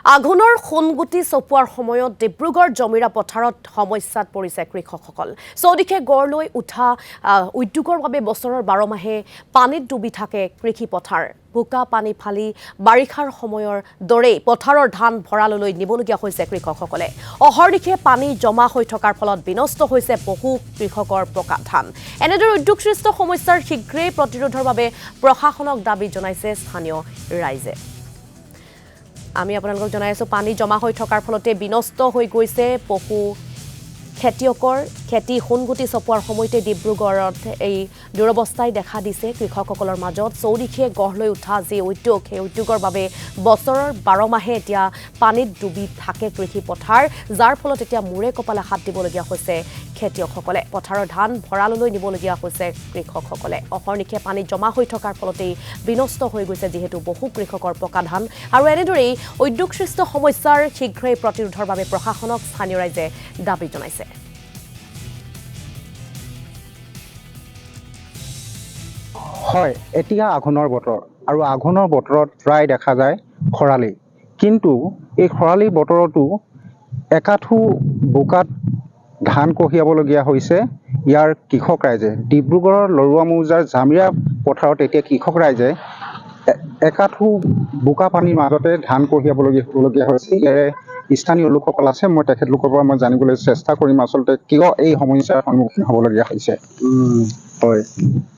আঘোণৰ সোণগুটি চপোৱাৰ সময়ত ডিব্ৰুগড় জমিৰা পথাৰত সমস্যাত পৰিছে কৃষকসকল। চৌদিশে গড় লৈ উঠা উদ্যোগৰ বাবে বছৰৰ 12 মাহে পানীত ডুবি থাকে কৃষি পথাৰ। বোকা পানী ফালি বাৰিষাৰ সময়ৰ দৰেই পথাৰৰ ধান ভঁৰাললৈ নিবলগীয়া হৈছে কৃষকসকলে। অহৰ্নিশে পানী জমা হৈ থকাৰ ফলত বিনষ্ট হৈছে বহু কৃষকৰ পকা ধান। এনেদৰে উদ্যোগসৃষ্ট সমস্যাৰ শীঘ্ৰেই প্ৰতিৰোধৰ বাবে প্ৰশাসনক দাবী জনাইছে স্থানীয় ৰাইজে। আমি আপোনালোকক জনাই আছো পানী জমা হৈ থকাৰ ফলতে বিনষ্ট হৈ গৈছে বহু খেতিয়কৰ খেতি সোণগুটি চপোৱাৰ সময়তে ডিব্ৰুগড়ত এই দুৰৱস্থাই দেখা দিছে কৃষকসকলৰ মাজত। চৌদিশে গঢ় লৈ উঠা যি উদ্যোগ সেই উদ্যোগৰ বাবে বছৰৰ 12 মাহে এতিয়া পানীত ডুবি থাকে কৃষি পথাৰ, যাৰ ফলত এতিয়া মূৰে কপালে হাত দিবলগীয়া হৈছে খেতিয়কসকলে। পথাৰৰ ধান ভঁৰাললৈ নিবলগীয়া হৈছে কৃষকসকলে। অহৰ্নিশে পানী জমা হৈ থকাৰ ফলতেই বিনষ্ট হৈ গৈছে যিহেতু বহু কৃষকৰ পকা ধান। আৰু এনেদৰেই উদ্যোগসৃষ্ট সমস্যাৰ শীঘ্ৰেই প্ৰতিৰোধৰ বাবে প্ৰশাসনক স্থানীয় ৰাইজে দাবী জনাইছে। হয়, এতিয়া আঘোণৰ বতৰ আৰু আঘোণৰ বতৰত প্ৰায় দেখা যায় খৰালি। কিন্তু এই খৰালি বতৰতো একাঠু বোকাত ধান কঢ়িয়াবলগীয়া হৈছে ইয়াৰ কৃষক ৰাইজে। ডিব্ৰুগড়ৰ লৰুৱা মৌজাৰ জামিৰা পথাৰত এতিয়া কৃষক ৰাইজে একাঠু বোকা পানীৰ মাজতে ধান কঢ়িয়াবলগীয়া হৈছে। ইয়াৰে স্থানীয় লোকসকল আছে, মই তেখেতলোকৰ পৰা মই জানিবলৈ চেষ্টা কৰিম আচলতে কিয় এই সমস্যাৰ সন্মুখীন হ'বলগীয়া হৈছে। হয়,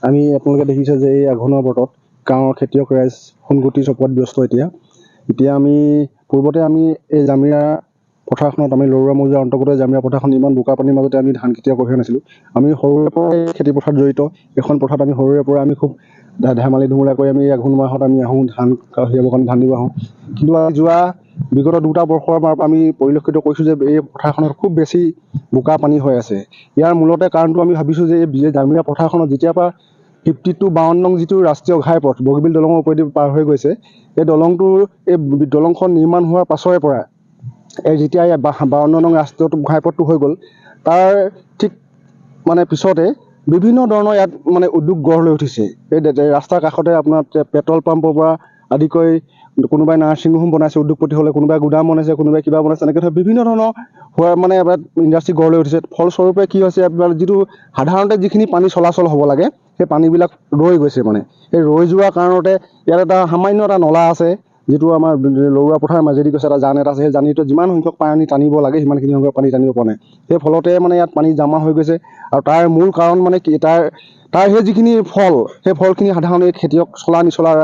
আমি আপোনালোকে দেখিছে যে এই আঘোণৰ বতৰত গাঁৱৰ খেতিয়ক ৰাইজ সোণগুটি চপোৱাত ব্যস্ত। এতিয়া আমি পূৰ্বতে আমি এই জামিৰা পথাৰখনত আমি লৰুৱা মৌজাৰ অন্তৰ্গত জামিৰা পথাৰখন ইমান বোকা পানীৰ মাজতে আমি ধান কেতিয়াও কঢ়িয়া নাছিলোঁ। আমি সৰুৰে পৰাই খেতি পথাৰত জড়িত। এখন পথাৰত আমি সৰুৰে পৰা আমি খুব ধেমালি ধুমুলা কৰি আমি আঘোণ মাহত আমি আহোঁ ধান কঢ়িয়াবৰ কাৰণে ধান দিব আহোঁ। কিন্তু যোৱা বিগত 2টা বৰ্ষৰ পৰা আমি পৰিলক্ষিত কৰিছোঁ যে এই পথাৰখনত খুব বেছি বোকা পানী হৈ আছে। ইয়াৰ মূলতে কাৰণটো আমি ভাবিছোঁ যে এই জামিৰা পথাৰখনত যেতিয়াৰ পৰা 52 নং যিটো ৰাষ্ট্ৰীয় ঘাইপথ বগীবিল দলঙৰ ওপৰেদি পাৰ হৈ গৈছে, এই দলংখন নিৰ্মাণ হোৱাৰ পাছৰে পৰা যেতিয়া 52 নং ৰাষ্ট্ৰীয় ঘাইপথটো হৈ গ'ল, তাৰ ঠিক পিছতে বিভিন্ন ধৰণৰ ইয়াত উদ্যোগ গঢ় লৈ উঠিছে। এই ৰাস্তাৰ কাষতে আপোনাৰ পেট্ৰল পাম্পৰ পৰা আদি কৰি কোনোবাই নাৰ্ছিং হোম বনাইছে উদ্যোগপতি হ'লে, কোনোবাই গুদাম বনাইছে, কোনোবাই কিবা বনাইছে, এনেকৈ ধৰক বিভিন্ন ধৰণৰ ইণ্ডাষ্ট্ৰি গঢ় লৈ উঠিছে। ফলস্বৰূপে কি হৈছে, আপোনাৰ যিটো সাধাৰণতে যিখিনি পানী চলাচল হ'ব লাগে সেই পানীবিলাক ৰৈ গৈছে। সেই ৰৈ যোৱাৰ কাৰণতে ইয়াত এটা সামান্য এটা নলা আছে, যিটো আমাৰ লৰুৱা পথাৰৰ মাজেদি গৈছে এটা জান এটা আছে। সেই জানিটো যিমান সংখ্যক পানী টানিব লাগে সিমানখিনি সংখ্যক পানী টানিব পৰা নাই। সেই ফলতে ইয়াত পানী জমা হৈ গৈছে। আৰু তাৰ মূল কাৰণ কি, তাৰ সেই যিখিনি ফল, সেই ফলখিনি সাধাৰণতে খেতিয়ক চলা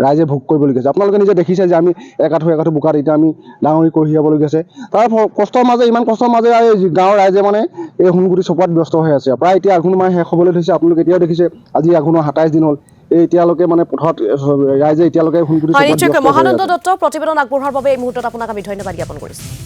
ৰাইজে ভোগ কৰিবলগীয়া হৈছে। আপোনালোকে নিজে দেখিছে যে আমি একাঠু বোকাত এতিয়া আমি ডাঙৰি কঢ়িয়াবলগীয়া হৈছে। তাৰ ইমান কষ্টৰ মাজে গাঁৱৰ ৰাইজে এই সোণগুটি চপোৱাত ব্যস্ত হৈ আছে। প্ৰায় এতিয়া আঘোণ মাহ শেষ হ'বলৈ ধৰিছে। আপোনালোকে এতিয়াও দেখিছে আজি আঘোণৰ 27 দিন হ'ল। এতিয়ালৈকে পথাৰত ৰাইজে এতিয়ালৈকে সোণগুটি চপোৱাত ব্যস্ত হৈ আছে। মহানন্দ দত্ত প্ৰতিবেদন আগবঢ়োৱাৰ বাবে এই মুহূৰ্তত আপোনাক আমি ধন্যবাদ জ্ঞাপন কৰিছোঁ।